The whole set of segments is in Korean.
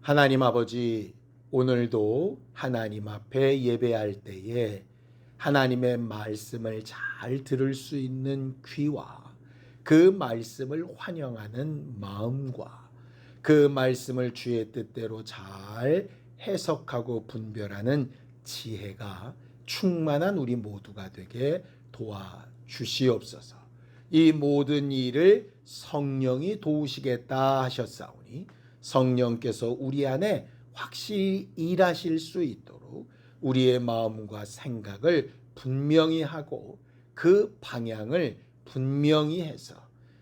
하나님 아버지, 오늘도 하나님 앞에 예배할 때에 하나님의 말씀을 잘 들을 수 있는 귀와 그 말씀을 환영하는 마음과 그 말씀을 주의 뜻대로 잘 해석하고 분별하는 지혜가 충만한 우리 모두가 되게 도와주시옵소서. 이 모든 일을 성령이 도우시겠다 하셨사오니 성령께서 우리 안에 확실히 일하실 수 있도록 우리의 마음과 생각을 분명히 하고 그 방향을 분명히 해서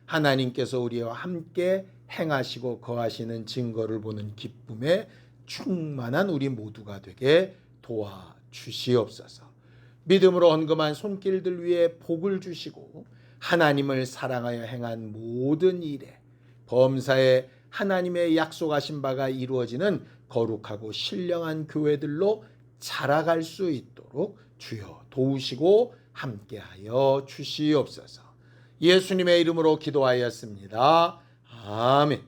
하나님께서 우리와 함께 행하시고 거하시는 증거를 보는 기쁨에 충만한 우리 모두가 되게 도와주시옵소서. 믿음으로 헌금한 손길들 위에 복을 주시고 하나님을 사랑하여 행한 모든 일에 범사에 하나님의 약속하신 바가 이루어지는 거룩하고 신령한 교회들로 자라갈 수 있도록 주여 도우시고 함께하여 주시옵소서. 예수님의 이름으로 기도하였습니다. 아멘.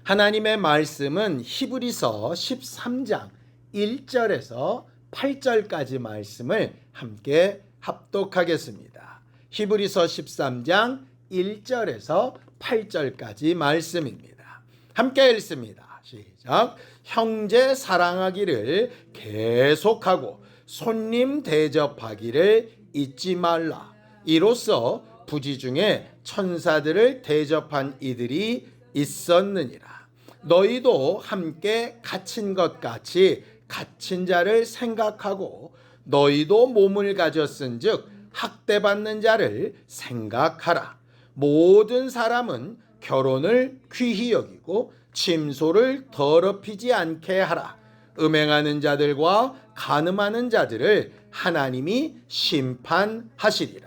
하나님의 말씀은 히브리서 13장 1절에서 8절까지 말씀을 함께 합독하겠습니다. 히브리서 13장 1절에서 8절까지 말씀입니다. 함께 읽습니다. 시작. 형제 사랑하기를 계속하고 손님 대접하기를 잊지 말라. 이로써 부지 중에 천사들을 대접한 이들이 있었느니라. 너희도 함께 갇힌 것 같이 갇힌 자를 생각하고 너희도 몸을 가졌은즉 학대받는 자를 생각하라. 모든 사람은 결혼을 귀히 여기고 침소를 더럽히지 않게 하라. 음행하는 자들과 간음하는 자들을 하나님이 심판하시리라.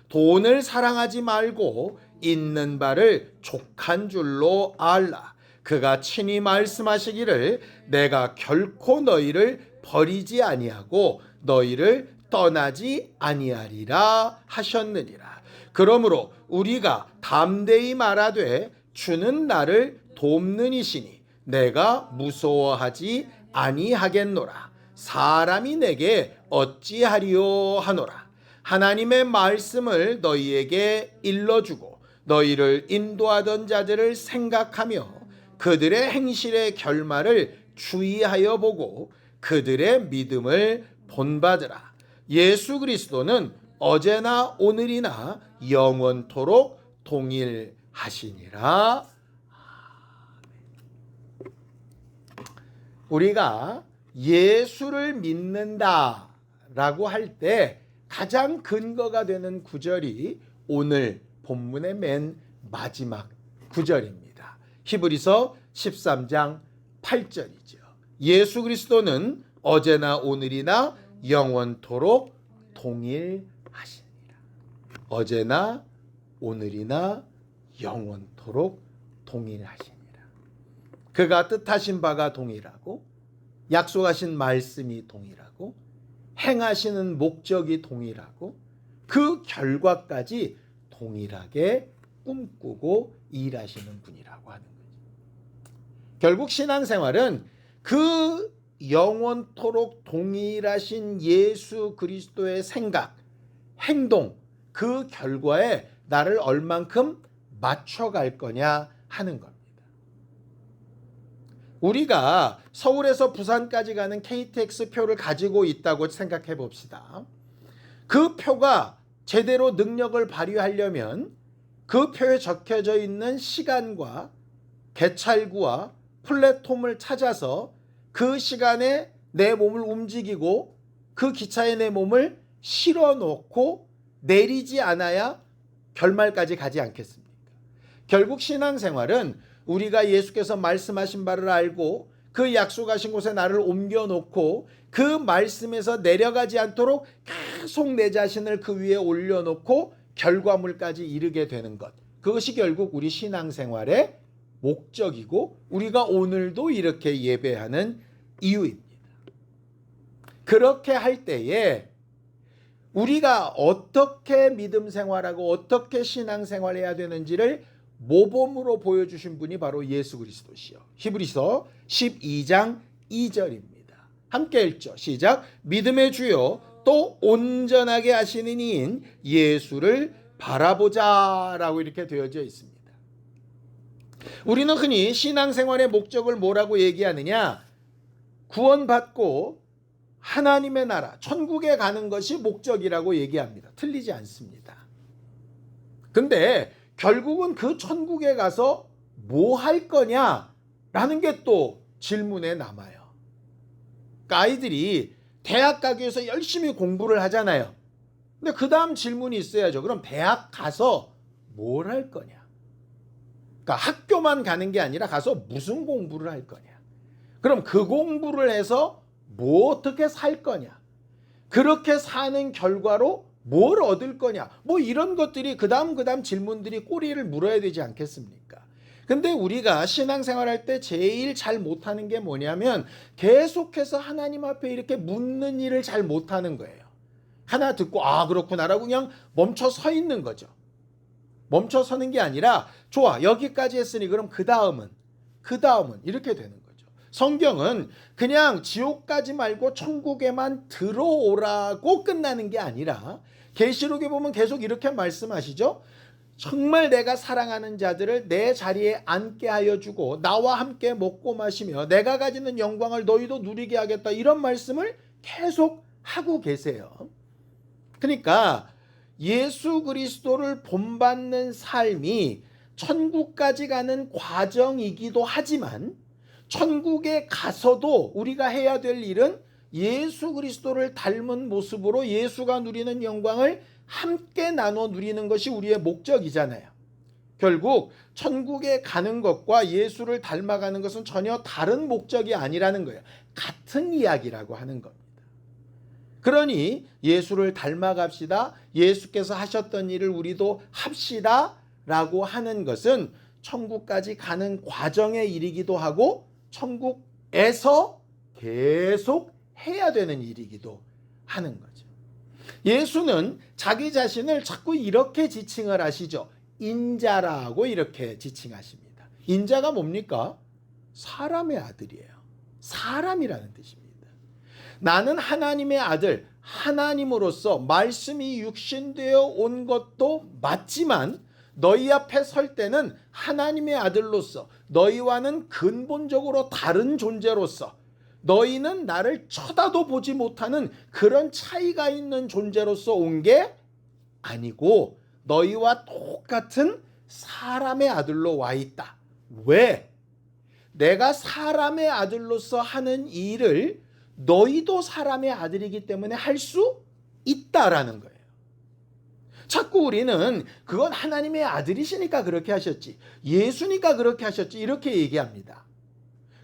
돈을 사랑하지 말고 있는 바를 족한 줄로 알라. 그가 친히 말씀하시기를 내가 결코 너희를 버리지 아니하고 너희를 떠나지 아니하리라 하셨느니라. 그러므로 우리가 담대히 말하되 주는 나를 돕는 이시니 내가 무서워하지 아니하겠노라. 사람이 내게 어찌하리요 하노라. 하나님의 말씀을 너희에게 일러주고 너희를 인도하던 자들을 생각하며 그들의 행실의 결말을 주의하여 보고 그들의 믿음을 본받으라. 예수 그리스도는 어제나 오늘이나 영원토록 동일하시니라. 우리가 예수를 믿는다라고 할 때 가장 근거가 되는 구절이 오늘 본문의 맨 마지막 구절입니다. 히브리서 13장 8절이죠. 예수 그리스도는 어제나 오늘이나 영원토록 동일하시니라. 어제나 오늘이나 영원토록 동일하시니라. 그가 뜻하신 바가 동일하고 약속하신 말씀이 동일하고 행하시는 목적이 동일하고 그 결과까지 동일하게 꿈꾸고 일하시는 분이라고 하는 거죠. 결국 신앙생활은 그 영원토록 동일하신 예수 그리스도의 생각, 행동, 그 결과에 나를 얼만큼 맞춰갈 거냐 하는 겁니다. 우리가 서울에서 부산까지 가는 KTX 표를 가지고 있다고 생각해 봅시다. 그 표가 제대로 능력을 발휘하려면 그 표에 적혀져 있는 시간과 개찰구와 플랫폼을 찾아서 그 시간에 내 몸을 움직이고 그 기차에 내 몸을 실어 놓고 내리지 않아야 결말까지 가지 않겠습니까? 결국 신앙생활은 우리가 예수께서 말씀하신 바를 알고 그 약속하신 곳에 나를 옮겨놓고 그 말씀에서 내려가지 않도록 계속 내 자신을 그 위에 올려놓고 결과물까지 이르게 되는 것. 그것이 결국 우리 신앙생활의 목적이고 우리가 오늘도 이렇게 예배하는 이유입니다. 그렇게 할 때에 우리가 어떻게 믿음 생활하고 어떻게 신앙 생활해야 되는지를 모범으로 보여주신 분이 바로 예수 그리스도시요. 히브리서 12장 2절입니다. 함께 읽죠. 시작. 믿음의 주요 또 온전하게 하시는 이인 예수를 바라보자 라고 이렇게 되어져 있습니다. 우리는 흔히 신앙생활의 목적을 뭐라고 얘기하느냐? 구원받고 하나님의 나라 천국에 가는 것이 목적이라고 얘기합니다. 틀리지 않습니다. 근데 결국은 그 천국에 가서 뭐 할 거냐라는 게 또 질문에 남아요. 그러니까 아이들이 대학 가기 위해서 열심히 공부를 하잖아요. 근데 그 다음 질문이 있어야죠. 그럼 대학 가서 뭘 할 거냐? 그러니까 학교만 가는 게 아니라 가서 무슨 공부를 할 거냐? 그럼 그 공부를 해서 뭐 어떻게 살 거냐? 그렇게 사는 결과로 뭘 얻을 거냐? 뭐 이런 것들이 그 다음 질문들이 꼬리를 물어야 되지 않겠습니까? 근데 우리가 신앙생활할 때 제일 잘 못하는 게 뭐냐면 계속해서 하나님 앞에 이렇게 묻는 일을 잘 못하는 거예요. 하나 듣고 아 그렇구나라고 그냥 멈춰 서 있는 거죠. 멈춰 서는 게 아니라 좋아 여기까지 했으니 그럼 그 다음은 이렇게 되는 거예요. 성경은 그냥 지옥 가지 말고 천국에만 들어오라고 끝나는 게 아니라 계시록에 보면 계속 이렇게 말씀하시죠. 정말 내가 사랑하는 자들을 내 자리에 앉게 하여 주고 나와 함께 먹고 마시며 내가 가지는 영광을 너희도 누리게 하겠다 이런 말씀을 계속 하고 계세요. 그러니까 예수 그리스도를 본받는 삶이 천국까지 가는 과정이기도 하지만 천국에 가서도 우리가 해야 될 일은 예수 그리스도를 닮은 모습으로 예수가 누리는 영광을 함께 나눠 누리는 것이 우리의 목적이잖아요. 결국 천국에 가는 것과 예수를 닮아가는 것은 전혀 다른 목적이 아니라는 거예요. 같은 이야기라고 하는 겁니다. 그러니 예수를 닮아갑시다. 예수께서 하셨던 일을 우리도 합시다 라고 하는 것은 천국까지 가는 과정의 일이기도 하고 천국에서 계속 해야 되는 일이기도 하는 거죠. 예수는 자기 자신을 자꾸 이렇게 지칭을 하시죠. 인자라고 이렇게 지칭하십니다. 인자가 뭡니까? 사람의 아들이에요. 사람이라는 뜻입니다. 나는 하나님의 아들, 하나님으로서 말씀이 육신되어 온 것도 맞지만 너희 앞에 설 때는 하나님의 아들로서 너희와는 근본적으로 다른 존재로서 너희는 나를 쳐다도 보지 못하는 그런 차이가 있는 존재로서 온 게 아니고 너희와 똑같은 사람의 아들로 와 있다. 왜? 내가 사람의 아들로서 하는 일을 너희도 사람의 아들이기 때문에 할 수 있다라는 거예요. 자꾸 우리는 그건 하나님의 아들이시니까 그렇게 하셨지, 예수니까 그렇게 하셨지 이렇게 얘기합니다.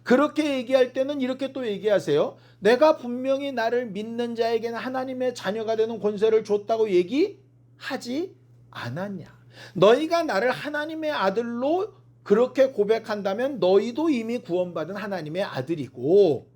그렇게 얘기할 때는 이렇게 또 얘기하세요. 내가 분명히 나를 믿는 자에게는 하나님의 자녀가 되는 권세를 줬다고 얘기하지 않았냐. 너희가 나를 하나님의 아들로 그렇게 고백한다면 너희도 이미 구원받은 하나님의 아들이고,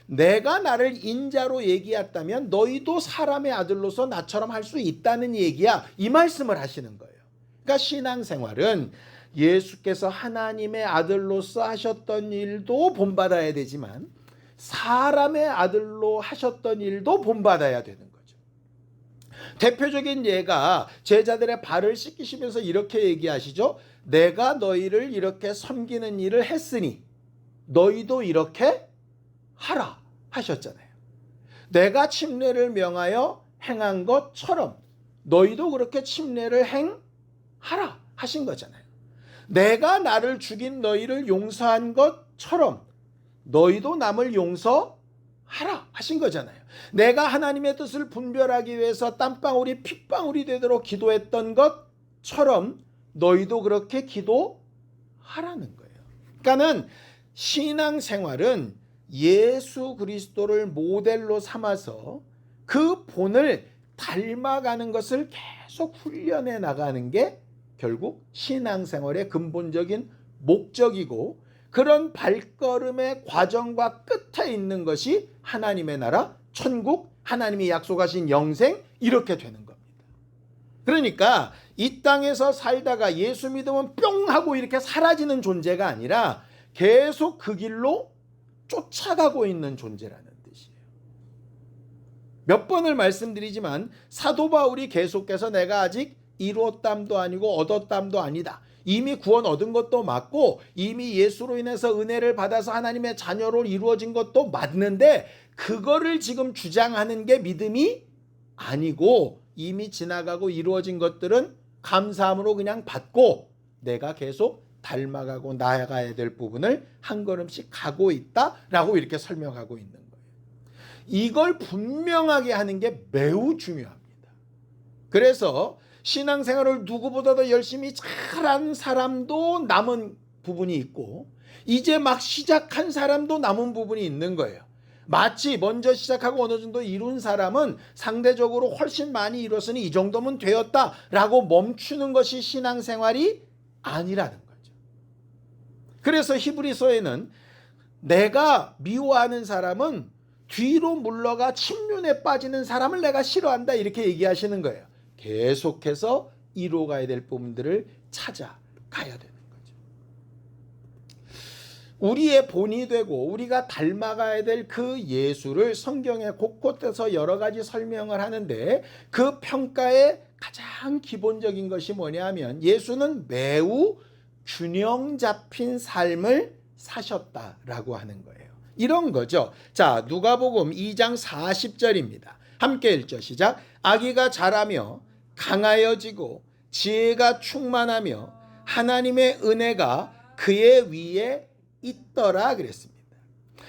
내가 나를 인자로 얘기했다면 너희도 사람의 아들로서 나처럼 할 수 있다는 얘기야. 이 말씀을 하시는 거예요. 그러니까 신앙생활은 예수께서 하나님의 아들로서 하셨던 일도 본받아야 되지만 사람의 아들로 하셨던 일도 본받아야 되는 거죠. 대표적인 예가 제자들의 발을 씻기시면서 이렇게 얘기하시죠. 내가 너희를 이렇게 섬기는 일을 했으니 너희도 이렇게 하라 하셨잖아요. 내가 침례를 명하여 행한 것처럼 너희도 그렇게 침례를 행하라 하신 거잖아요. 내가 나를 죽인 너희를 용서한 것처럼 너희도 남을 용서하라 하신 거잖아요. 내가 하나님의 뜻을 분별하기 위해서 땀방울이 핏방울이 되도록 기도했던 것처럼 너희도 그렇게 기도하라는 거예요. 그러니까는 신앙생활은 예수 그리스도를 모델로 삼아서 그 본을 닮아가는 것을 계속 훈련해 나가는 게 결국 신앙생활의 근본적인 목적이고, 그런 발걸음의 과정과 끝에 있는 것이 하나님의 나라, 천국, 하나님이 약속하신 영생 이렇게 되는 겁니다. 그러니까 이 땅에서 살다가 예수 믿으면 뿅 하고 이렇게 사라지는 존재가 아니라 계속 그 길로 쫓아가고 있는 존재라는 뜻이에요. 몇 번을 말씀드리지만 사도 바울이 계속해서 내가 아직 이루었담도 아니고 얻었담도 아니다. 이미 구원 얻은 것도 맞고 이미 예수로 인해서 은혜를 받아서 하나님의 자녀로 이루어진 것도 맞는데 그거를 지금 주장하는 게 믿음이 아니고 이미 지나가고 이루어진 것들은 감사함으로 그냥 받고 내가 계속 닮아가고 나아가야 될 부분을 한 걸음씩 가고 있다라고 이렇게 설명하고 있는 거예요. 이걸 분명하게 하는 게 매우 중요합니다. 그래서 신앙생활을 누구보다 더 열심히 잘한 사람도 남은 부분이 있고 이제 막 시작한 사람도 남은 부분이 있는 거예요. 마치 먼저 시작하고 어느 정도 이룬 사람은 상대적으로 훨씬 많이 이뤘으니 이 정도면 되었다라고 멈추는 것이 신앙생활이 아니라는 거죠. 그래서 히브리서에는 내가 미워하는 사람은 뒤로 물러가 침륜에 빠지는 사람을 내가 싫어한다 이렇게 얘기하시는 거예요. 계속해서 이루어가야 될 부분들을 찾아가야 되는 거죠. 우리의 본이 되고 우리가 닮아가야 될 그 예수를 성경에 곳곳에서 여러 가지 설명을 하는데 그 평가의 가장 기본적인 것이 뭐냐면 예수는 매우 균형 잡힌 삶을 사셨다라고 하는 거예요. 이런 거죠. 자, 누가복음 2장 40절입니다. 함께 읽죠. 시작. 아기가 자라며 강하여지고 지혜가 충만하며 하나님의 은혜가 그의 위에 있더라 그랬습니다.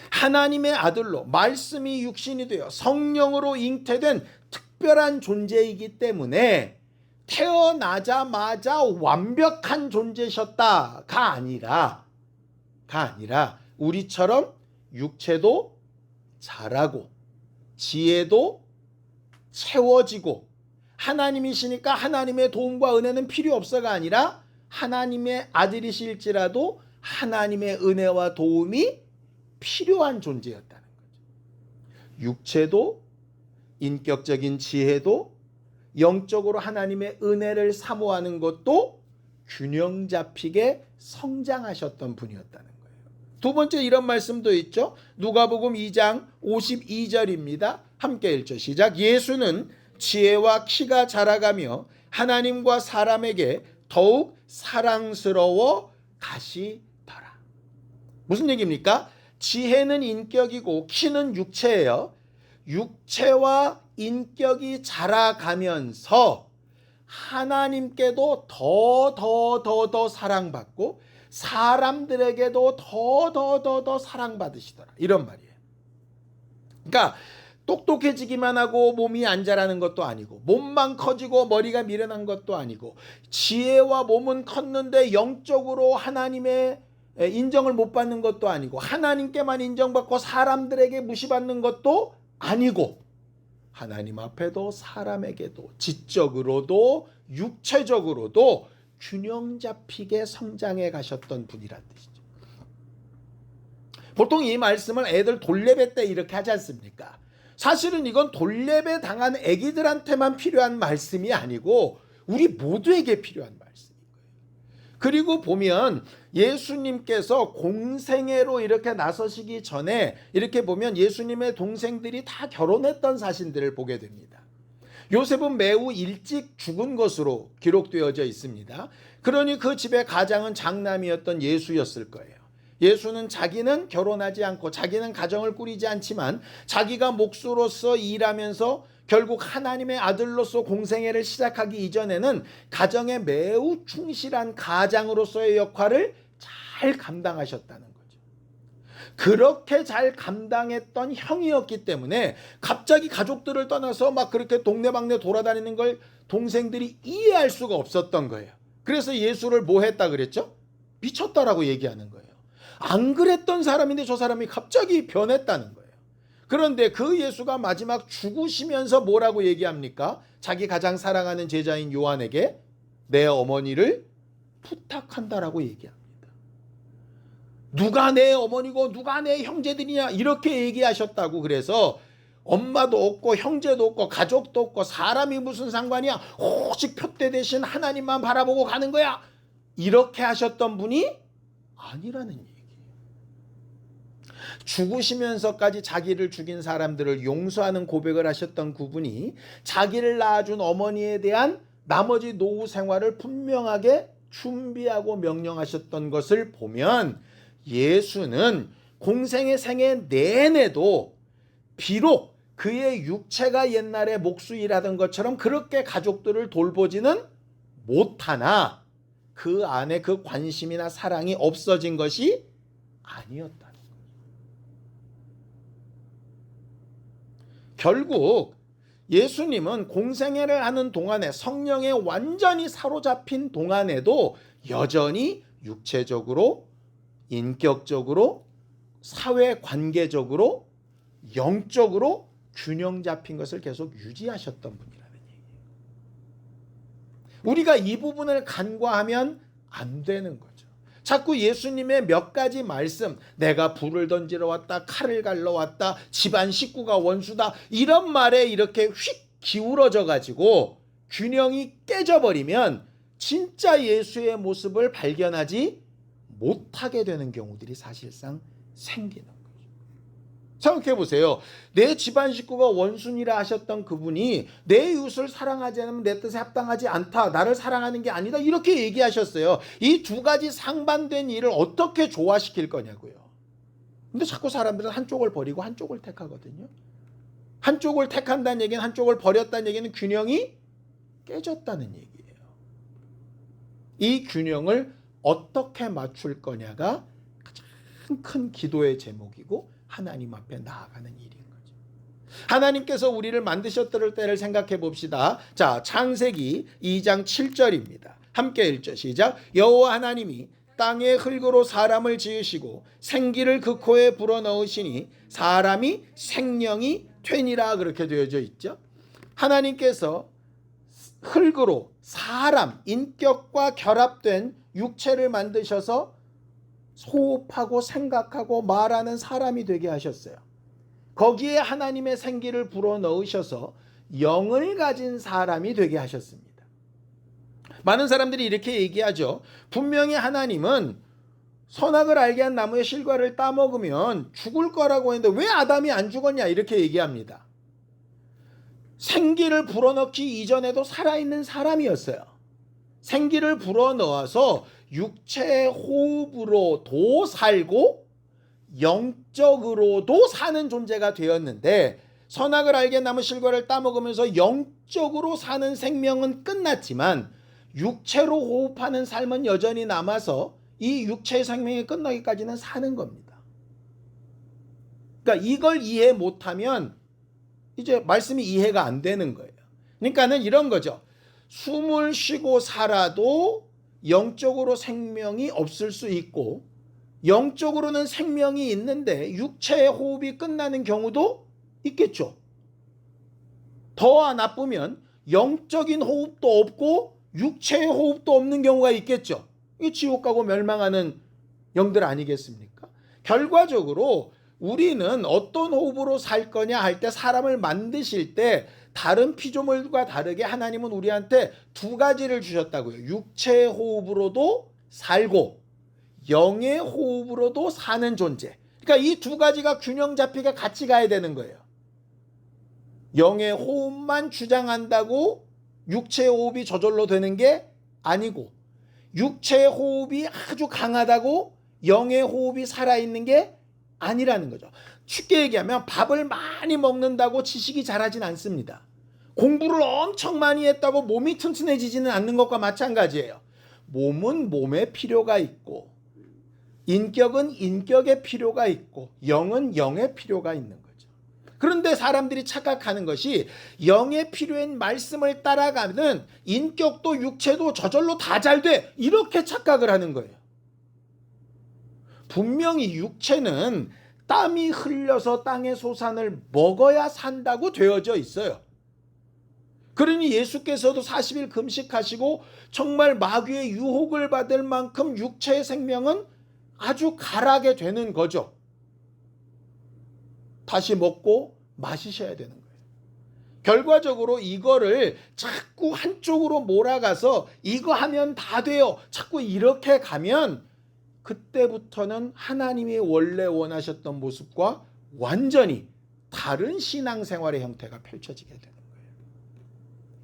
하나님의 아들로 말씀이 육신이 되어 성령으로 잉태된 특별한 존재이기 때문에 태어나자마자 완벽한 존재셨다가 아니라 우리처럼 육체도 자라고 지혜도 채워지고 하나님이시니까 하나님의 도움과 은혜는 필요 없어가 아니라 하나님의 아들이실지라도 하나님의 은혜와 도움이 필요한 존재였다는 거죠. 육체도 인격적인 지혜도 영적으로 하나님의 은혜를 사모하는 것도 균형 잡히게 성장하셨던 분이었다는 거예요. 두 번째 이런 말씀도 있죠. 누가복음 2장 52절입니다. 함께 읽죠. 시작. 예수는 지혜와 키가 자라가며 하나님과 사람에게 더욱 사랑스러워 가시더라. 무슨 얘기입니까? 지혜는 인격이고 키는 육체예요. 육체와 인격이 자라가면서 하나님께도 더 사랑받고 사람들에게도 더 사랑받으시더라. 이런 말이에요. 그러니까 똑똑해지기만 하고 몸이 안 자라는 것도 아니고 몸만 커지고 머리가 미련한 것도 아니고 지혜와 몸은 컸는데 영적으로 하나님의 인정을 못 받는 것도 아니고 하나님께만 인정받고 사람들에게 무시받는 것도 아니고 하나님 앞에도 사람에게도 지적으로도 육체적으로도 균형 잡히게 성장해 가셨던 분이란 뜻이죠. 보통 이 말씀을 애들 돌레배 때 이렇게 하지 않습니까? 사실은 이건 돌레배 당한 애기들한테만 필요한 말씀이 아니고 우리 모두에게 필요한 말씀인 거예요. 그리고 보면 예수님께서 공생애로 이렇게 나서시기 전에 이렇게 보면 예수님의 동생들이 다 결혼했던 사실들을 보게 됩니다. 요셉은 매우 일찍 죽은 것으로 기록되어져 있습니다. 그러니 그 집의 가장은 장남이었던 예수였을 거예요. 예수는 자기는 결혼하지 않고 자기는 가정을 꾸리지 않지만 자기가 목수로서 일하면서 결국 하나님의 아들로서 공생애를 시작하기 이전에는 가정에 매우 충실한 가장으로서의 역할을 잘 감당하셨다는 거죠. 그렇게 잘 감당했던 형이었기 때문에 갑자기 가족들을 떠나서 막 그렇게 동네방네 돌아다니는 걸 동생들이 이해할 수가 없었던 거예요. 그래서 예수를 뭐 했다 그랬죠? 미쳤다라고 얘기하는 거예요. 안 그랬던 사람인데 저 사람이 갑자기 변했다는 거예요. 그런데 그 예수가 마지막 죽으시면서 뭐라고 얘기합니까? 자기 가장 사랑하는 제자인 요한에게 내 어머니를 부탁한다라고 얘기합니다. 누가 내 어머니고 누가 내 형제들이냐 이렇게 얘기하셨다고. 그래서 엄마도 없고 형제도 없고 가족도 없고 사람이 무슨 상관이야. 오직 표대 대신 하나님만 바라보고 가는 거야. 이렇게 하셨던 분이 아니라는 얘기예요. 죽으시면서까지 자기를 죽인 사람들을 용서하는 고백을 하셨던 그분이 자기를 낳아준 어머니에 대한 나머지 노후 생활을 분명하게 준비하고 명령하셨던 것을 보면 예수는 공생의 생애 내내도 비록 그의 육체가 옛날에 목수일하던 것처럼 그렇게 가족들을 돌보지는 못하나 그 안에 그 관심이나 사랑이 없어진 것이 아니었다는 거예요. 결국 예수님은 공생애를 하는 동안에 성령에 완전히 사로잡힌 동안에도 여전히 육체적으로, 인격적으로, 사회관계적으로, 영적으로 균형 잡힌 것을 계속 유지하셨던 분이라는 얘기예요. 우리가 이 부분을 간과하면 안 되는 거죠. 자꾸 예수님의 몇 가지 말씀, 내가 불을 던지러 왔다, 칼을 갈러 왔다, 집안 식구가 원수다, 이런 말에 이렇게 휙 기울어져 가지고 균형이 깨져버리면 진짜 예수의 모습을 발견하지 못하게 되는 경우들이 사실상 생기는 거죠. 생각해 보세요. 내 집안 식구가 원순이라 하셨던 그분이 내 이웃을 사랑하지 않으면 내 뜻에 합당하지 않다. 나를 사랑하는 게 아니다. 이렇게 얘기하셨어요. 이 두 가지 상반된 일을 어떻게 조화시킬 거냐고요. 근데 자꾸 사람들은 한쪽을 버리고 한쪽을 택하거든요. 한쪽을 택한다는 얘기는 한쪽을 버렸다는 얘기는 균형이 깨졌다는 얘기예요. 이 균형을 어떻게 맞출 거냐가 가장 큰 기도의 제목이고 하나님 앞에 나아가는 일인 거죠. 하나님께서 우리를 만드셨을 때를 생각해 봅시다. 자, 창세기 2장 7절입니다. 함께 읽죠. 시작. 여호와 하나님이 땅의 흙으로 사람을 지으시고 생기를 그 코에 불어넣으시니 사람이 생명이 되니라 그렇게 되어져 있죠. 하나님께서 흙으로 사람, 인격과 결합된 육체를 만드셔서 호흡하고 생각하고 말하는 사람이 되게 하셨어요. 거기에 하나님의 생기를 불어넣으셔서 영을 가진 사람이 되게 하셨습니다. 많은 사람들이 이렇게 얘기하죠. 분명히 하나님은 선악을 알게 한 나무의 실과를 따먹으면 죽을 거라고 했는데 왜 아담이 안 죽었냐 이렇게 얘기합니다. 생기를 불어넣기 이전에도 살아있는 사람이었어요. 생기를 불어넣어서 육체의 호흡으로도 살고 영적으로도 사는 존재가 되었는데 선악을 알게 남은 실과를 따먹으면서 영적으로 사는 생명은 끝났지만 육체로 호흡하는 삶은 여전히 남아서 이 육체의 생명이 끝나기까지는 사는 겁니다. 그러니까 이걸 이해 못하면 이제 말씀이 이해가 안 되는 거예요. 그러니까는 이런 거죠. 숨을 쉬고 살아도 영적으로 생명이 없을 수 있고 영적으로는 생명이 있는데 육체의 호흡이 끝나는 경우도 있겠죠. 더 나쁘면 영적인 호흡도 없고 육체의 호흡도 없는 경우가 있겠죠. 이 지옥 가고 멸망하는 영들 아니겠습니까? 결과적으로 우리는 어떤 호흡으로 살 거냐 할 때 사람을 만드실 때 다른 피조물과 다르게 하나님은 우리한테 두 가지를 주셨다고요. 육체의 호흡으로도 살고 영의 호흡으로도 사는 존재. 그러니까 이 두 가지가 균형 잡히게 같이 가야 되는 거예요. 영의 호흡만 주장한다고 육체의 호흡이 저절로 되는 게 아니고 육체의 호흡이 아주 강하다고 영의 호흡이 살아있는 게 아니라는 거죠. 쉽게 얘기하면 밥을 많이 먹는다고 지식이 자라진 않습니다. 공부를 엄청 많이 했다고 몸이 튼튼해지지는 않는 것과 마찬가지예요. 몸은 몸에 필요가 있고 인격은 인격의 필요가 있고 영은 영의 필요가 있는 거죠. 그런데 사람들이 착각하는 것이 영의 필요한 말씀을 따라가면 인격도 육체도 저절로 다 잘 돼 이렇게 착각을 하는 거예요. 분명히 육체는 땀이 흘려서 땅의 소산을 먹어야 산다고 되어져 있어요. 그러니 예수께서도 40일 금식하시고 정말 마귀의 유혹을 받을 만큼 육체의 생명은 아주 가라게 되는 거죠. 다시 먹고 마시셔야 되는 거예요. 결과적으로 이거를 자꾸 한쪽으로 몰아가서 이거 하면 다 돼요. 자꾸 이렇게 가면 그때부터는 하나님이 원래 원하셨던 모습과 완전히 다른 신앙생활의 형태가 펼쳐지게 되는 거예요.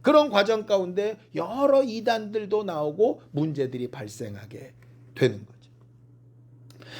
그런 과정 가운데 여러 이단들도 나오고 문제들이 발생하게 되는 거죠.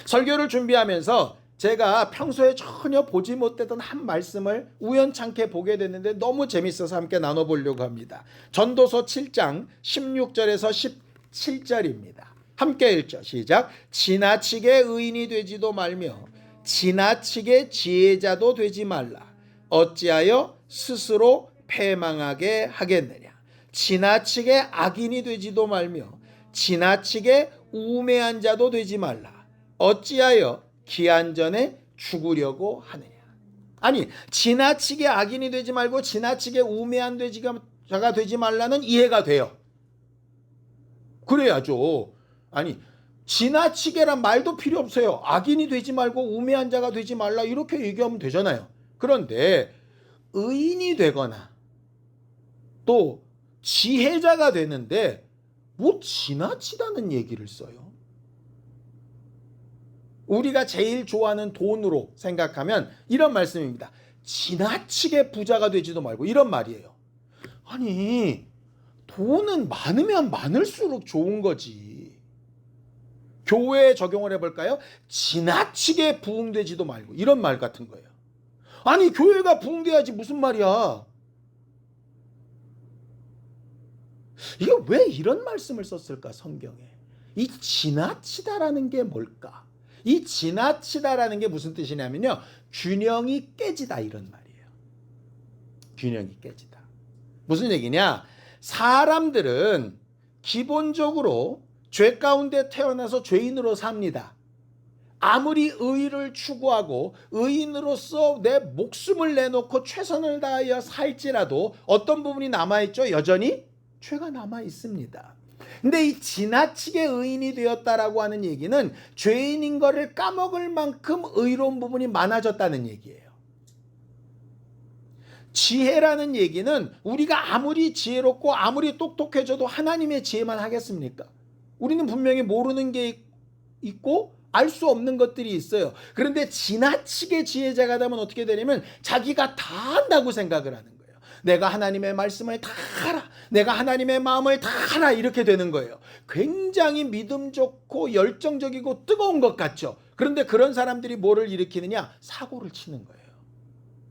설교를 준비하면서 제가 평소에 전혀 보지 못했던 한 말씀을 우연찮게 보게 됐는데 너무 재밌어서 함께 나눠보려고 합니다. 전도서 7장 16절에서 17절입니다. 함께 읽죠. 시작. 지나치게 의인이 되지도 말며 지나치게 지혜자도 되지 말라. 어찌하여 스스로 패망하게 하겠느냐. 지나치게 악인이 되지도 말며 지나치게 우매한 자도 되지 말라. 어찌하여 기한전에 죽으려고 하느냐. 아니, 지나치게 악인이 되지 말고 지나치게 우매한 자가 되지 말라는 이해가 돼요. 그래야죠. 아니, 지나치게란 말도 필요 없어요. 악인이 되지 말고 우매한 자가 되지 말라 이렇게 얘기하면 되잖아요. 그런데 의인이 되거나 또 지혜자가 되는데 뭐 지나치다는 얘기를 써요. 우리가 제일 좋아하는 돈으로 생각하면 이런 말씀입니다. 지나치게 부자가 되지도 말고 이런 말이에요. 아니, 돈은 많으면 많을수록 좋은 거지. 교회에 적용을 해볼까요? 지나치게 부흥되지도 말고 이런 말 같은 거예요. 아니, 교회가 부흥돼야지 무슨 말이야. 이게 왜 이런 말씀을 썼을까 성경에. 이 지나치다라는 게 뭘까? 이 지나치다라는 게 무슨 뜻이냐면요, 균형이 깨지다 이런 말이에요. 균형이 깨지다. 무슨 얘기냐? 사람들은 기본적으로 죄 가운데 태어나서 죄인으로 삽니다. 아무리 의를 추구하고 의인으로서 내 목숨을 내놓고 최선을 다하여 살지라도 어떤 부분이 남아있죠? 여전히 죄가 남아있습니다. 근데 이 지나치게 의인이 되었다라고 하는 얘기는 죄인인 거를 까먹을 만큼 의로운 부분이 많아졌다는 얘기예요. 지혜라는 얘기는 우리가 아무리 지혜롭고 아무리 똑똑해져도 하나님의 지혜만 하겠습니까? 우리는 분명히 모르는 게 있고 알 수 없는 것들이 있어요. 그런데 지나치게 지혜자가 되면 어떻게 되냐면 자기가 다 안다고 생각을 하는 거예요. 내가 하나님의 말씀을 다 알아. 내가 하나님의 마음을 다 알아. 이렇게 되는 거예요. 굉장히 믿음 좋고 열정적이고 뜨거운 것 같죠. 그런데 그런 사람들이 뭐를 일으키느냐? 사고를 치는 거예요.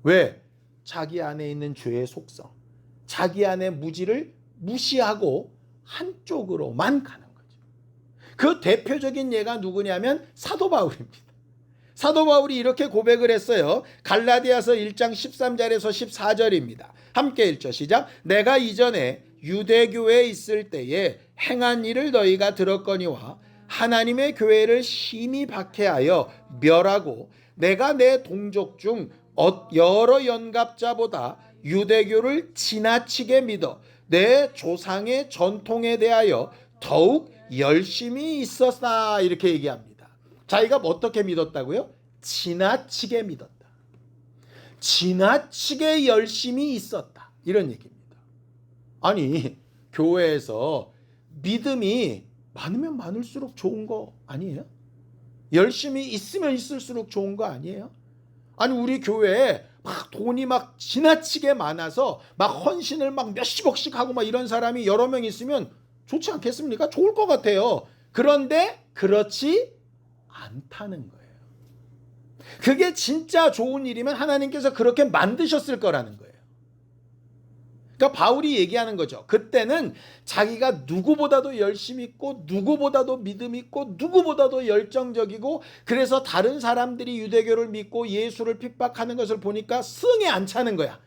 왜? 자기 안에 있는 죄의 속성, 자기 안의 무지를 무시하고 한쪽으로만 가는 거죠. 그 대표적인 예가 누구냐면 사도 바울입니다. 사도 바울이 이렇게 고백을 했어요. 갈라디아서 1장 13절에서 14절입니다. 함께 읽죠. 시작. 내가 이전에 유대교회에 있을 때에 행한 일을 너희가 들었거니와 하나님의 교회를 심히 박해하여 멸하고 내가 내 동족 중 여러 연갑자보다 유대교를 지나치게 믿어 내 조상의 전통에 대하여 더욱 열심히 있었다. 이렇게 얘기합니다. 자기가 어떻게 믿었다고요? 지나치게 믿었다. 지나치게 열심히 있었다. 이런 얘기입니다. 아니, 교회에서 믿음이 많으면 많을수록 좋은 거 아니에요? 열심히 있으면 있을수록 좋은 거 아니에요? 아니, 우리 교회에 막 돈이 막 지나치게 많아서 막 헌신을 막 몇십억씩 하고 막 이런 사람이 여러 명 있으면 좋지 않겠습니까? 좋을 것 같아요. 그런데 그렇지 않다는 거예요. 그게 진짜 좋은 일이면 하나님께서 그렇게 만드셨을 거라는 거예요. 그러니까 바울이 얘기하는 거죠. 그때는 자기가 누구보다도 열심히 있고 누구보다도 믿음 있고 누구보다도 열정적이고 그래서 다른 사람들이 유대교를 믿고 예수를 핍박하는 것을 보니까 승에 안 차는 거야.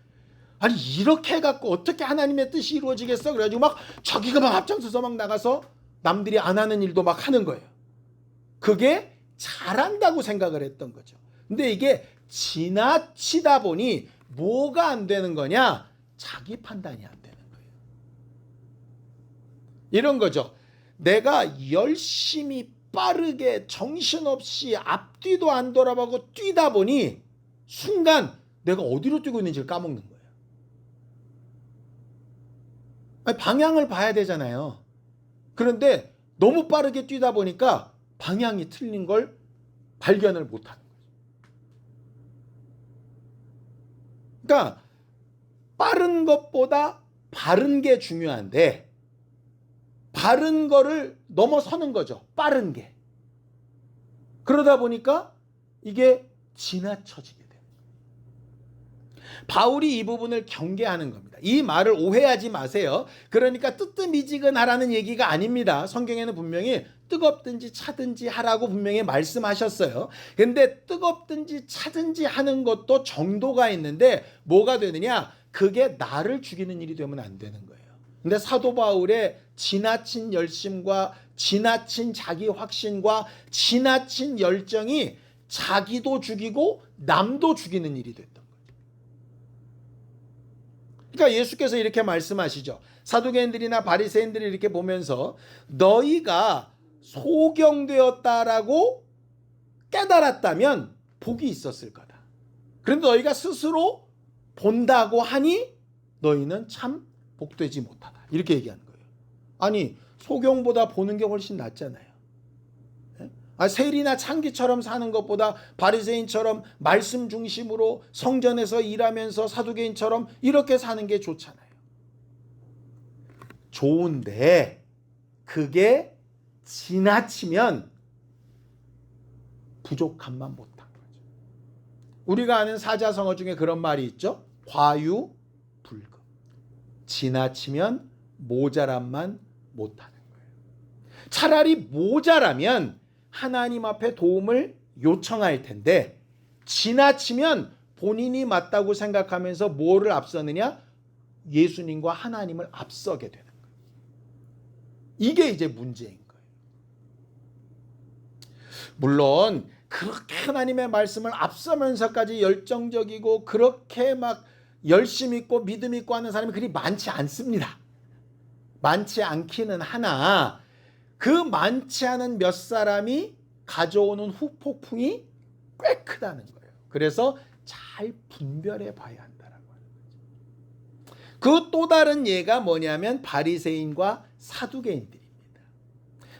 아니, 이렇게 해갖고 어떻게 하나님의 뜻이 이루어지겠어? 그래가지고 막 자기가 막 앞장서서 막 나가서 남들이 안 하는 일도 막 하는 거예요. 그게 잘한다고 생각을 했던 거죠. 근데 이게 지나치다 보니 뭐가 안 되는 거냐? 자기 판단이 안 되는 거예요. 이런 거죠. 내가 열심히 빠르게 정신없이 앞뒤도 안 돌아보고 뛰다 보니 순간 내가 어디로 뛰고 있는지를 까먹는 거예요. 아니, 방향을 봐야 되잖아요. 그런데 너무 빠르게 뛰다 보니까 방향이 틀린 걸 발견을 못하는 거죠. 그러니까 빠른 것보다 바른 게 중요한데 바른 거를 넘어서는 거죠. 빠른 게. 그러다 보니까 이게 지나쳐지게 돼요. 바울이 이 부분을 경계하는 겁니다. 이 말을 오해하지 마세요. 그러니까 뜨뜻미지근하라는 얘기가 아닙니다. 성경에는 분명히 뜨겁든지 차든지 하라고 분명히 말씀하셨어요. 근데 뜨겁든지 차든지 하는 것도 정도가 있는데 뭐가 되느냐? 그게 나를 죽이는 일이 되면 안 되는 거예요. 근데 사도 바울의 지나친 열심과 지나친 자기 확신과 지나친 열정이 자기도 죽이고 남도 죽이는 일이 됐던 거예요. 그러니까 예수께서 이렇게 말씀하시죠. 사두개인들이나 바리새인들이 이렇게 보면서 너희가 소경되었다라고 깨달았다면 복이 있었을 거다. 그런데 너희가 스스로 본다고 하니 너희는 참 복되지 못하다. 이렇게 얘기하는 거예요. 아니, 소경보다 보는 게 훨씬 낫잖아요. 세리나 창기처럼 사는 것보다 바리새인처럼 말씀 중심으로 성전에서 일하면서 사두개인처럼 이렇게 사는 게 좋잖아요. 좋은데 그게 지나치면 부족함만 못한 거죠. 우리가 아는 사자성어 중에 그런 말이 있죠. 과유불급. 지나치면 모자람만 못하는 거예요. 차라리 모자라면 하나님 앞에 도움을 요청할 텐데 지나치면 본인이 맞다고 생각하면서 뭐를 앞서느냐? 예수님과 하나님을 앞서게 되는 거예요. 이게 이제 문제인 거예요. 물론 그렇게 하나님의 말씀을 앞서면서까지 열정적이고 그렇게 막 열심 있고 믿음 있고 하는 사람이 그리 많지 않습니다. 많지 않기는 하나 그 많지 않은 몇 사람이 가져오는 후폭풍이 꽤 크다는 거예요. 그래서 잘 분별해 봐야 한다라고 하는 거죠. 그 또 다른 예가 뭐냐면 바리새인과 사두개인들입니다.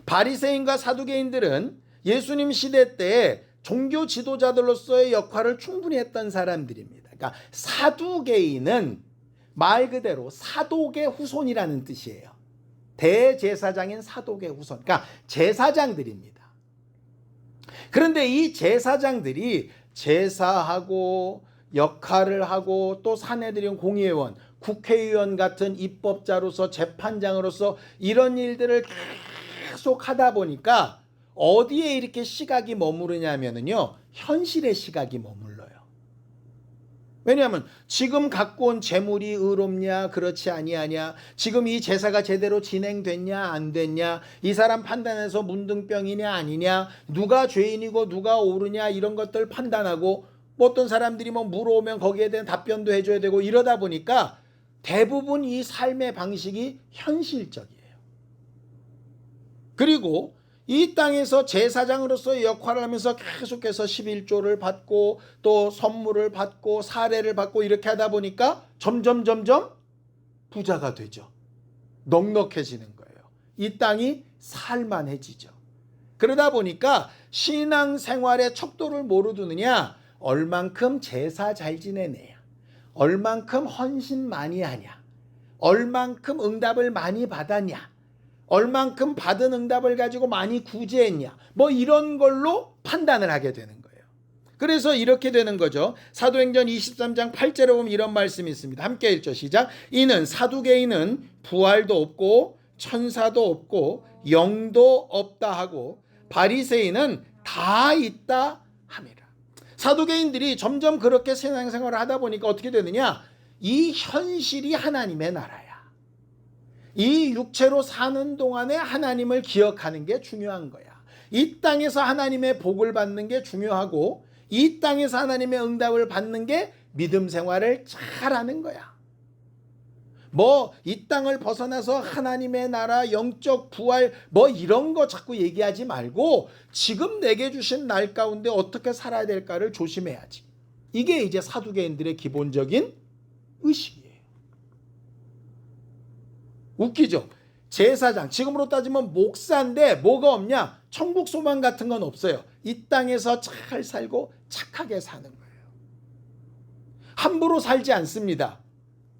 바리새인과 사두개인들은 예수님 시대 때 종교 지도자들로서의 역할을 충분히 했던 사람들입니다. 그러니까 사두개인은 말 그대로 사독의 후손이라는 뜻이에요. 대제사장인 사독의 후손, 그러니까 제사장들입니다. 그런데 이 제사장들이 제사하고 역할을 하고 또 사내들인 공의회원, 국회의원 같은 입법자로서 재판장으로서 이런 일들을 계속 하다 보니까 어디에 이렇게 시각이 머무르냐면요, 현실의 시각이 머물러요. 왜냐하면 지금 갖고 온 재물이 의롭냐 그렇지 아니하냐, 지금 이 제사가 제대로 진행됐냐 안 됐냐, 이 사람 판단해서 문둥병이냐 아니냐, 누가 죄인이고 누가 옳으냐 이런 것들 판단하고, 뭐 어떤 사람들이 뭐 물어오면 거기에 대한 답변도 해줘야 되고, 이러다 보니까 대부분 이 삶의 방식이 현실적이에요. 그리고 이 땅에서 제사장으로서의 역할을 하면서 계속해서 11조를 받고 또 선물을 받고 사례를 받고 이렇게 하다 보니까 점점 부자가 되죠. 넉넉해지는 거예요. 이 땅이 살만해지죠. 그러다 보니까 신앙생활의 척도를 뭐로 두느냐, 얼만큼 제사 잘 지내느냐, 얼만큼 헌신 많이 하냐, 얼만큼 응답을 많이 받았냐, 얼만큼 받은 응답을 가지고 많이 구제했냐, 뭐 이런 걸로 판단을 하게 되는 거예요. 그래서 이렇게 되는 거죠. 사도행전 23장 8절에 보면 이런 말씀이 있습니다. 함께 읽죠. 시작. 이는 사두개인은 부활도 없고 천사도 없고 영도 없다 하고 바리새인은 다 있다 함이라. 사두개인들이 점점 그렇게 신앙생활을 하다 보니까 어떻게 되느냐, 이 현실이 하나님의 나라야. 이 육체로 사는 동안에 하나님을 기억하는 게 중요한 거야. 이 땅에서 하나님의 복을 받는 게 중요하고, 이 땅에서 하나님의 응답을 받는 게 믿음 생활을 잘하는 거야. 뭐 이 땅을 벗어나서 하나님의 나라, 영적 부활 뭐 이런 거 자꾸 얘기하지 말고 지금 내게 주신 날 가운데 어떻게 살아야 될까를 조심해야지. 이게 이제 사두개인들의 기본적인 의식이에요. 웃기죠? 제사장, 지금으로 따지면 목사인데 뭐가 없냐? 천국 소망 같은 건 없어요. 이 땅에서 잘 살고 착하게 사는 거예요. 함부로 살지 않습니다.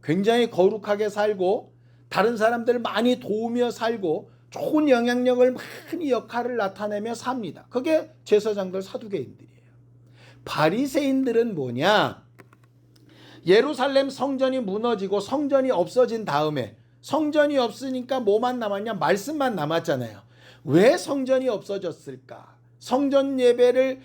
굉장히 거룩하게 살고 다른 사람들 많이 도우며 살고 좋은 영향력을 많이 역할을 나타내며 삽니다. 그게 제사장들 사두개인들이에요. 바리새인들은 뭐냐? 예루살렘 성전이 무너지고 성전이 없어진 다음에, 성전이 없으니까 뭐만 남았냐? 말씀만 남았잖아요. 왜 성전이 없어졌을까? 성전 예배를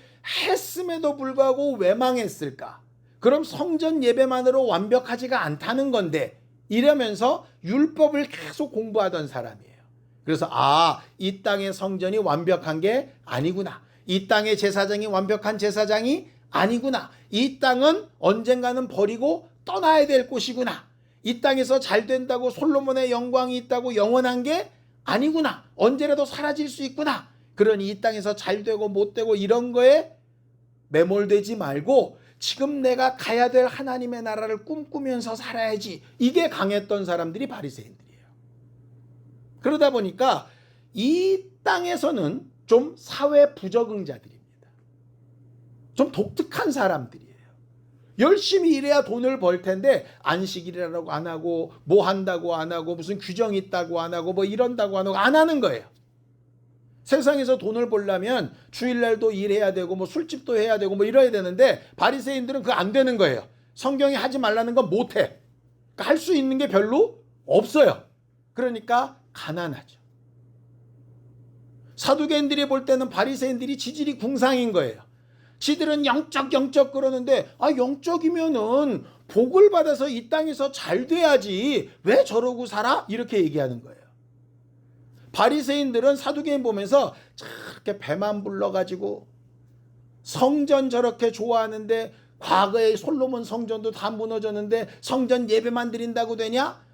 했음에도 불구하고 왜 망했을까? 그럼 성전 예배만으로 완벽하지가 않다는 건데, 이러면서 율법을 계속 공부하던 사람이에요. 그래서 이 땅의 성전이 완벽한 게 아니구나. 이 땅의 제사장이 완벽한 제사장이 아니구나. 이 땅은 언젠가는 버리고 떠나야 될 곳이구나. 이 땅에서 잘 된다고 솔로몬의 영광이 있다고 영원한 게 아니구나. 언제라도 사라질 수 있구나. 그러니 이 땅에서 잘 되고 못 되고 이런 거에 매몰되지 말고 지금 내가 가야 될 하나님의 나라를 꿈꾸면서 살아야지. 이게 강했던 사람들이 바리새인들이에요. 그러다 보니까 이 땅에서는 좀 사회 부적응자들입니다. 좀 독특한 사람들이에요. 열심히 일해야 돈을 벌 텐데 안식일이라고 안 하고 뭐 한다고 안 하고 무슨 규정이 있다고 안 하고 뭐 이런다고 안 하고 안 하는 거예요. 세상에서 돈을 벌려면 주일날도 일해야 되고 뭐 술집도 해야 되고 뭐 이래야 되는데 바리새인들은 그거 안 되는 거예요. 성경이 하지 말라는 건 못해. 그러니까 할 수 있는 게 별로 없어요. 그러니까 가난하죠. 사두개인들이 볼 때는 바리새인들이 지질이 궁상인 거예요. 지들은 영적 그러는데 영적이면은 복을 받아서 이 땅에서 잘 돼야지 왜 저러고 살아? 이렇게 얘기하는 거예요. 바리새인들은 사두개인 보면서 저렇게 배만 불러가지고 성전 저렇게 좋아하는데 과거에 솔로몬 성전도 다 무너졌는데 성전 예배만 드린다고 되냐?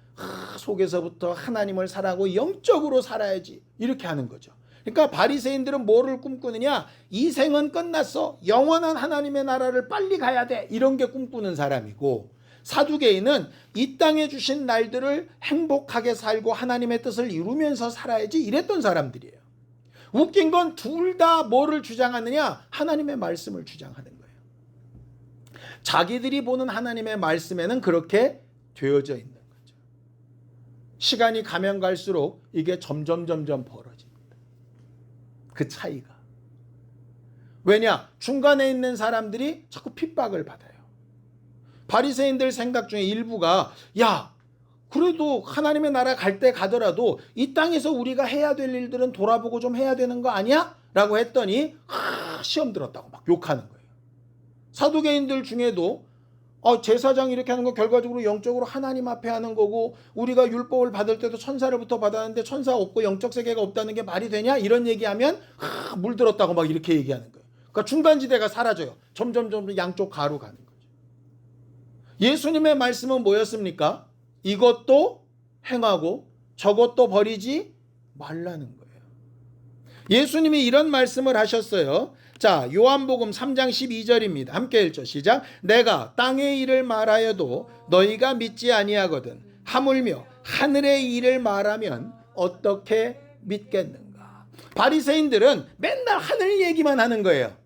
속에서부터 하나님을 사랑하고 영적으로 살아야지 이렇게 하는 거죠. 그러니까 바리새인들은 뭐를 꿈꾸느냐? 이 생은 끝났어. 영원한 하나님의 나라를 빨리 가야 돼. 이런 게 꿈꾸는 사람이고, 사두개인은 이 땅에 주신 날들을 행복하게 살고 하나님의 뜻을 이루면서 살아야지 이랬던 사람들이에요. 웃긴 건 둘 다 뭐를 주장하느냐? 하나님의 말씀을 주장하는 거예요. 자기들이 보는 하나님의 말씀에는 그렇게 되어져 있는 거죠. 시간이 가면 갈수록 이게 점점 벌어집니다. 그 차이가. 왜냐? 중간에 있는 사람들이 자꾸 핍박을 받아요. 바리새인들 생각 중에 일부가 그래도 하나님의 나라 갈 때 가더라도 이 땅에서 우리가 해야 될 일들은 돌아보고 좀 해야 되는 거 아니야? 라고 했더니 시험 들었다고 막 욕하는 거예요. 사두개인들 중에도 제사장 이렇게 하는 거 결과적으로 영적으로 하나님 앞에 하는 거고, 우리가 율법을 받을 때도 천사로부터 받았는데 천사 없고 영적 세계가 없다는 게 말이 되냐? 이런 얘기하면 물들었다고 막 이렇게 얘기하는 거예요. 그러니까 중간지대가 사라져요. 점점 양쪽 가로 가는 거죠. 예수님의 말씀은 뭐였습니까? 이것도 행하고 저것도 버리지 말라는 거예요. 예수님이 이런 말씀을 하셨어요. 자, 요한복음 3장 12절입니다. 함께 읽죠. 시작. 내가 땅의 일을 말하여도 너희가 믿지 아니하거든 하물며 하늘의 일을 말하면 어떻게 믿겠는가. 바리새인들은 맨날 하늘 얘기만 하는 거예요.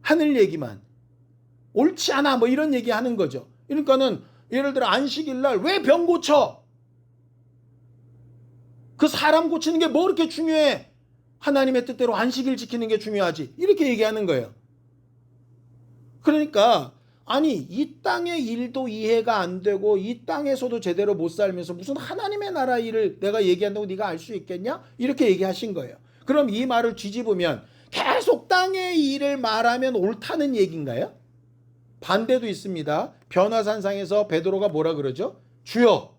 하늘 얘기만. 옳지 않아 뭐 이런 얘기 하는 거죠. 그러니까는 예를 들어 안식일 날 왜 병 고쳐? 그 사람 고치는 게 뭐 그렇게 중요해? 하나님의 뜻대로 안식일 지키는 게 중요하지. 이렇게 얘기하는 거예요. 그러니까 이 땅의 일도 이해가 안 되고 이 땅에서도 제대로 못 살면서 무슨 하나님의 나라 일을 내가 얘기한다고 네가 알 수 있겠냐? 이렇게 얘기하신 거예요. 그럼 이 말을 뒤집으면 계속 땅의 일을 말하면 옳다는 얘기인가요? 반대도 있습니다. 변화산상에서 베드로가 뭐라 그러죠? 주여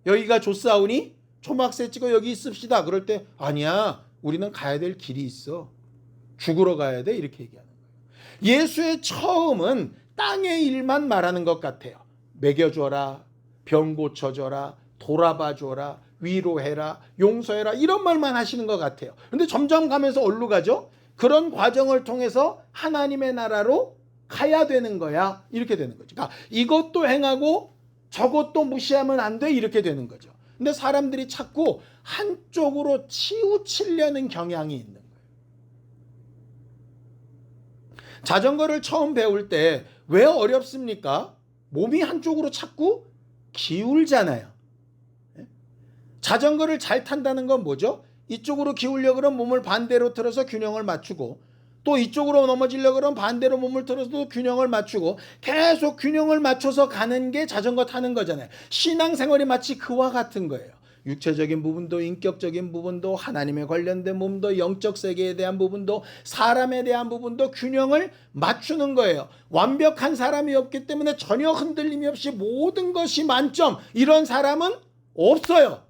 여기가 좋사오니 초막새 찍어 여기 있읍시다. 그럴 때 아니야, 우리는 가야 될 길이 있어. 죽으러 가야 돼. 이렇게 얘기하는 거예요. 예수의 처음은 땅의 일만 말하는 것 같아요. 먹여줘라, 병 고쳐줘라, 돌아봐줘라, 위로해라, 용서해라, 이런 말만 하시는 것 같아요. 그런데 점점 가면서 어디로 가죠? 그런 과정을 통해서 하나님의 나라로 가야 되는 거야. 이렇게 되는 거죠. 그러니까 이것도 행하고 저것도 무시하면 안 돼. 이렇게 되는 거죠. 근데 사람들이 자꾸 한쪽으로 치우치려는 경향이 있는 거예요. 자전거를 처음 배울 때 왜 어렵습니까? 몸이 한쪽으로 자꾸 기울잖아요. 자전거를 잘 탄다는 건 뭐죠? 이쪽으로 기울려 그러면 몸을 반대로 틀어서 균형을 맞추고, 또 이쪽으로 넘어지려 그러면 반대로 몸을 틀어서 균형을 맞추고, 계속 균형을 맞춰서 가는 게 자전거 타는 거잖아요. 신앙생활이 마치 그와 같은 거예요. 육체적인 부분도, 인격적인 부분도, 하나님에 관련된 부분도, 영적 세계에 대한 부분도, 사람에 대한 부분도 균형을 맞추는 거예요. 완벽한 사람이 없기 때문에 전혀 흔들림이 없이 모든 것이 만점, 이런 사람은 없어요.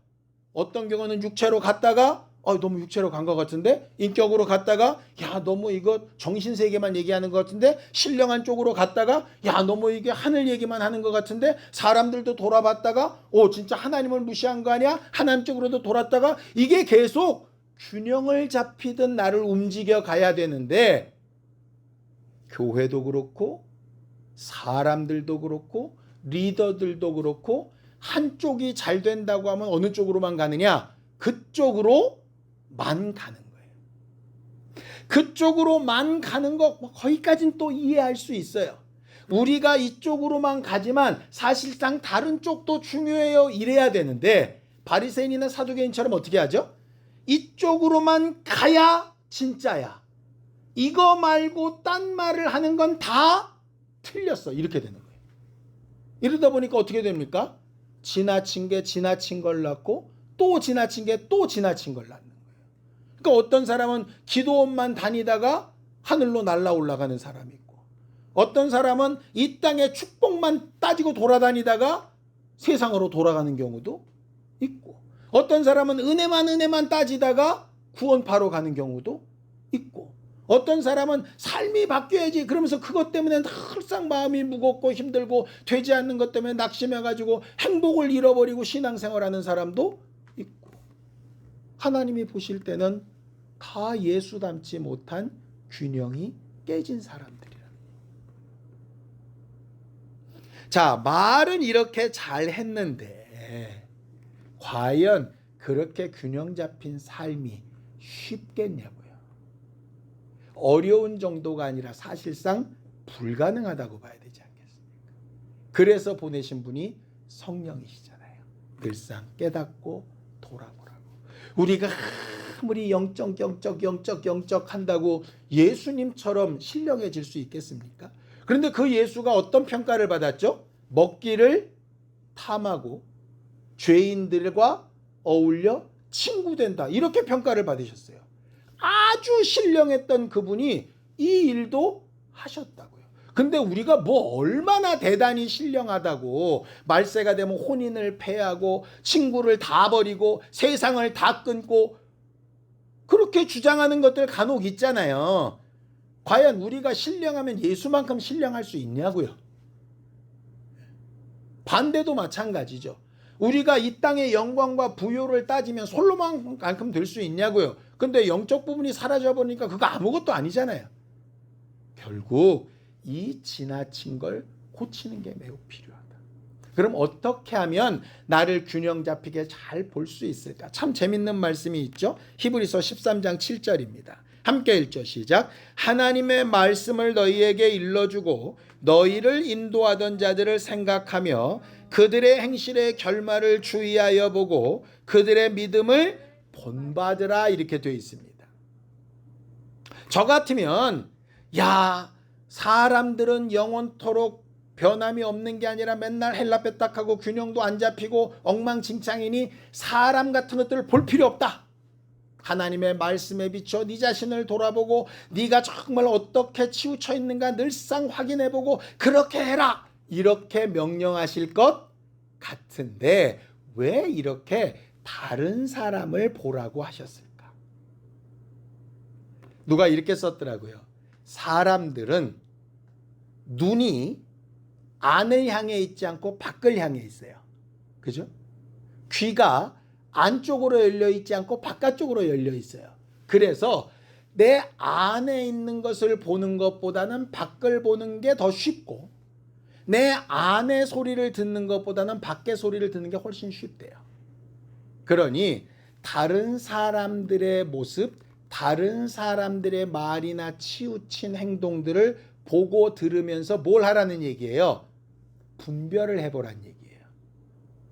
어떤 경우는 육체로 갔다가 너무 육체로 간 것 같은데, 인격으로 갔다가 야 너무 이거 정신세계만 얘기하는 것 같은데, 신령한 쪽으로 갔다가 야 너무 이게 하늘 얘기만 하는 것 같은데, 사람들도 돌아봤다가 진짜 하나님을 무시한 거 아니야? 하나님 쪽으로도 돌았다가, 이게 계속 균형을 잡히듯 나를 움직여 가야 되는데, 교회도 그렇고 사람들도 그렇고 리더들도 그렇고 한쪽이 잘 된다고 하면 어느 쪽으로만 가느냐? 그쪽으로만 가는 거예요. 그쪽으로만 가는 거 거기까지는 또 이해할 수 있어요. 우리가 이쪽으로만 가지만 사실상 다른 쪽도 중요해요. 이래야 되는데, 바리새인이나 사두개인처럼 어떻게 하죠? 이쪽으로만 가야 진짜야. 이거 말고 딴 말을 하는 건 다 틀렸어. 이렇게 되는 거예요. 이러다 보니까 어떻게 됩니까? 지나친 게 지나친 걸 낳고, 또 지나친 게 또 지나친 걸 낳는 거예요. 그러니까 어떤 사람은 기도원만 다니다가 하늘로 날아 올라가는 사람이 있고, 어떤 사람은 이 땅의 축복만 따지고 돌아다니다가 세상으로 돌아가는 경우도 있고, 어떤 사람은 은혜만 따지다가 구원파로 가는 경우도 있고, 어떤 사람은 삶이 바뀌어야지 그러면서 그것 때문에 항상 마음이 무겁고 힘들고 되지 않는 것 때문에 낙심해가지고 행복을 잃어버리고 신앙생활하는 사람도 있고, 하나님이 보실 때는 다 예수 닮지 못한 균형이 깨진 사람들이라는 거예요. 자, 말은 이렇게 잘 했는데 과연 그렇게 균형 잡힌 삶이 쉽겠냐고요. 어려운 정도가 아니라 사실상 불가능하다고 봐야 되지 않겠습니까? 그래서 보내신 분이 성령이시잖아요. 늘상 깨닫고 돌아보라고. 우리가 아무리 영적 한다고 예수님처럼 신령해질 수 있겠습니까? 그런데 그 예수가 어떤 평가를 받았죠? 먹기를 탐하고 죄인들과 어울려 친구된다, 이렇게 평가를 받으셨어요. 아주 신령했던 그분이 이 일도 하셨다고요. 근데 우리가 뭐 얼마나 대단히 신령하다고 말세가 되면 혼인을 폐하고 친구를 다 버리고 세상을 다 끊고 그렇게 주장하는 것들 간혹 있잖아요. 과연 우리가 신령하면 예수만큼 신령할 수 있냐고요. 반대도 마찬가지죠. 우리가 이 땅의 영광과 부요를 따지면 솔로몬만큼 될 수 있냐고요. 근데 영적 부분이 사라져버리니까 그거 아무것도 아니잖아요. 결국 이 지나친 걸 고치는 게 매우 필요하다. 그럼 어떻게 하면 나를 균형 잡히게 잘 볼 수 있을까? 참 재밌는 말씀이 있죠. 히브리서 13장 7절입니다. 함께 읽죠. 시작. 하나님의 말씀을 너희에게 일러주고 너희를 인도하던 자들을 생각하며 그들의 행실의 결말을 주의하여 보고 그들의 믿음을 본받으라, 이렇게 되어 있습니다. 저 같으면 사람들은 영원토록 변함이 없는 게 아니라 맨날 헬라빼딱하고 균형도 안 잡히고 엉망진창이니 사람 같은 것들을 볼 필요 없다. 하나님의 말씀에 비춰 네 자신을 돌아보고 네가 정말 어떻게 치우쳐 있는가 늘상 확인해보고 그렇게 해라, 이렇게 명령하실 것 같은데 왜 이렇게 다른 사람을 보라고 하셨을까? 누가 이렇게 썼더라고요. 사람들은 눈이 안을 향해 있지 않고 밖을 향해 있어요. 그죠? 귀가 안쪽으로 열려 있지 않고 바깥쪽으로 열려 있어요. 그래서 내 안에 있는 것을 보는 것보다는 밖을 보는 게 더 쉽고 내 안의 소리를 듣는 것보다는 밖의 소리를 듣는 게 훨씬 쉽대요. 그러니 다른 사람들의 모습, 다른 사람들의 말이나 치우친 행동들을 보고 들으면서 뭘 하라는 얘기예요? 분별을 해보란 얘기예요.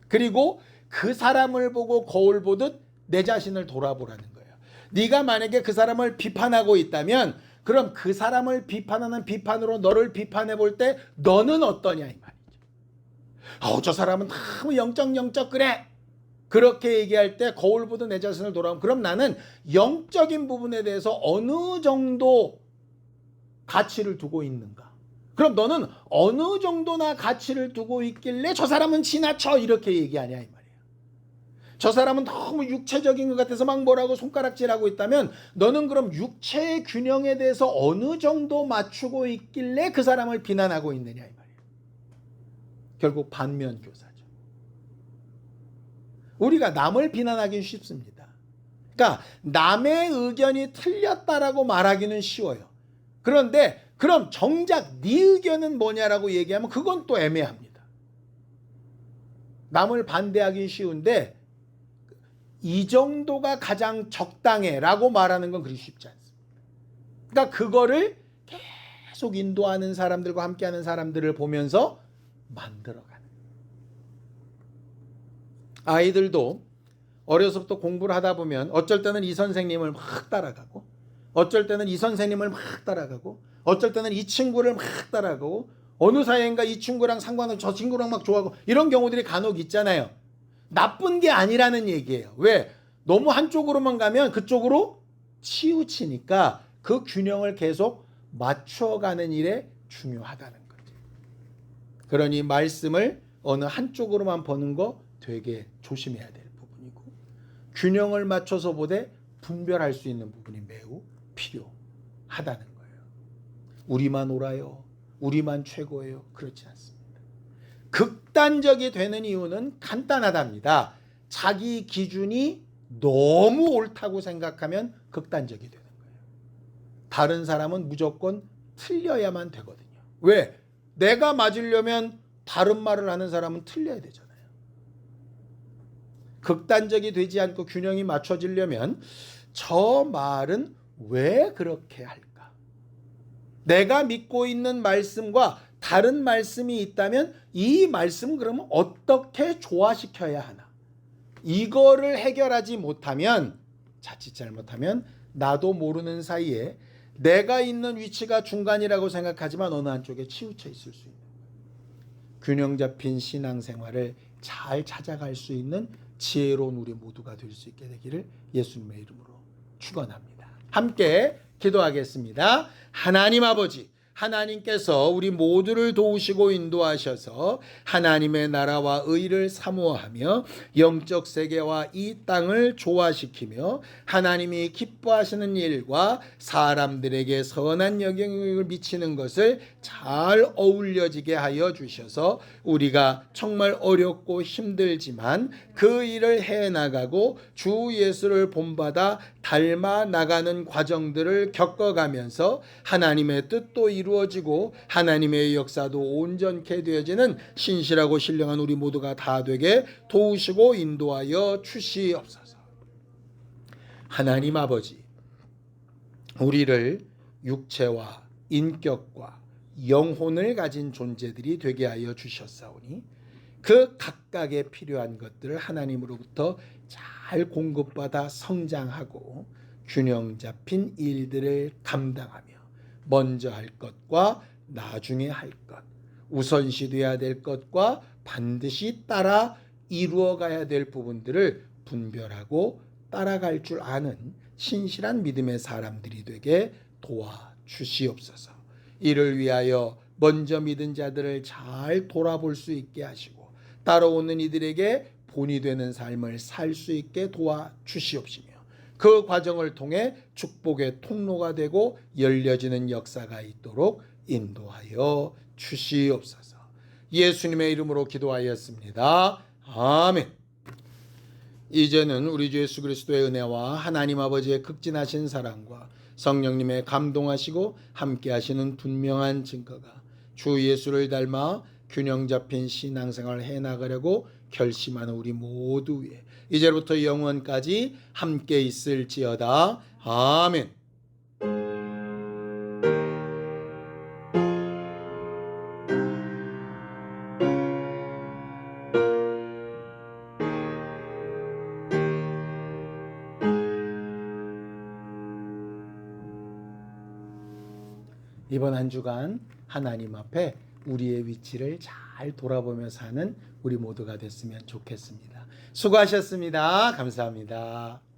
그리고 그 사람을 보고 거울 보듯 내 자신을 돌아보라는 거예요. 네가 만약에 그 사람을 비판하고 있다면 그럼 그 사람을 비판하는 비판으로 너를 비판해 볼 때 너는 어떠냐 이 말이죠. 저 사람은 너무 영적 그래. 그렇게 얘기할 때 거울 보듯 내 자신을 돌아보면 그럼 나는 영적인 부분에 대해서 어느 정도 가치를 두고 있는가? 그럼 너는 어느 정도나 가치를 두고 있길래 저 사람은 지나쳐 이렇게 얘기하냐 이 말이에요. 저 사람은 너무 육체적인 것 같아서 막 뭐라고 손가락질하고 있다면 너는 그럼 육체의 균형에 대해서 어느 정도 맞추고 있길래 그 사람을 비난하고 있느냐 이 말이에요. 결국 반면교사죠. 우리가 남을 비난하기 쉽습니다. 그러니까 남의 의견이 틀렸다라고 말하기는 쉬워요. 그런데 그럼 정작 네 의견은 뭐냐라고 얘기하면 그건 또 애매합니다. 남을 반대하기 쉬운데 이 정도가 가장 적당해라고 말하는 건 그리 쉽지 않습니다. 그러니까 그거를 계속 인도하는 사람들과 함께하는 사람들을 보면서 만들어가는. 아이들도 어려서부터 공부를 하다 보면 어쩔 때는 이 선생님을 막 따라가고 어쩔 때는 이 선생님을 막 따라가고 어쩔 때는 이 친구를 막 따라가고 어느 사이인가 이 친구랑 상관없이 저 친구랑 막 좋아하고 이런 경우들이 간혹 있잖아요. 나쁜 게 아니라는 얘기예요. 왜? 너무 한쪽으로만 가면 그쪽으로 치우치니까 그 균형을 계속 맞춰가는 일에 중요하다는 거죠. 그러니 말씀을 어느 한쪽으로만 보는 거 되게 조심해야 될 부분이고 균형을 맞춰서 보되 분별할 수 있는 부분이 매우 필요하다는 거예요. 우리만 옳아요. 우리만 최고예요. 그렇지 않습니다. 극단적이 되는 이유는 간단하답니다. 자기 기준이 너무 옳다고 생각하면 극단적이 되는 거예요. 다른 사람은 무조건 틀려야만 되거든요. 왜? 내가 맞으려면 다른 말을 하는 사람은 틀려야 되잖아요. 극단적이 되지 않고 균형이 맞춰지려면 저 말은 왜 그렇게 할까? 내가 믿고 있는 말씀과 다른 말씀이 있다면 이 말씀 그러면 어떻게 조화시켜야 하나? 이거를 해결하지 못하면 자칫 잘못하면 나도 모르는 사이에 내가 있는 위치가 중간이라고 생각하지만 어느 한쪽에 치우쳐 있을 수 있는 거예요. 균형 잡힌 신앙생활을 잘 찾아갈 수 있는 지혜로운 우리 모두가 될 수 있게 되기를 예수님의 이름으로 축원합니다. 함께 기도하겠습니다. 하나님 아버지, 하나님께서 우리 모두를 도우시고 인도하셔서 하나님의 나라와 의를 사모하며 영적 세계와 이 땅을 조화시키며 하나님이 기뻐하시는 일과 사람들에게 선한 영향을 미치는 것을 잘 어울려지게 하여 주셔서 우리가 정말 어렵고 힘들지만 그 일을 해나가고 주 예수를 본받아 닮아 나가는 과정들을 겪어가면서 하나님의 뜻도 이루어지고 하나님의 역사도 온전케 되어지는 신실하고 신령한 우리 모두가 다 되게 도우시고 인도하여 주시옵소서. 하나님 아버지, 우리를 육체와 인격과 영혼을 가진 존재들이 되게 하여 주셨사오니 그 각각의 필요한 것들을 하나님으로부터 잘 공급받아 성장하고 균형 잡힌 일들을 감당하며 먼저 할 것과 나중에 할 것, 우선시 돼야 될 것과 반드시 따라 이루어가야 될 부분들을 분별하고 따라갈 줄 아는 신실한 믿음의 사람들이 되게 도와주시옵소서. 이를 위하여 먼저 믿은 자들을 잘 돌아볼 수 있게 하시고 따라오는 이들에게 본이 되는 삶을 살 수 있게 도와주시옵시며 그 과정을 통해 축복의 통로가 되고 열려지는 역사가 있도록 인도하여 주시옵소서. 예수님의 이름으로 기도하였습니다. 아멘. 이제는 우리 주 예수 그리스도의 은혜와 하나님 아버지의 극진하신 사랑과 성령님의 감동하시고 함께 하시는 분명한 증거가 주 예수를 닮아 균형 잡힌 신앙생활을 해나가려고 결심하는 우리 모두 위에 이제부터 영원까지 함께 있을지어다. 아멘. 이번 한 주간 하나님 앞에 우리의 위치를 잘 돌아보며 사는 우리 모두가 됐으면 좋겠습니다. 수고하셨습니다. 감사합니다.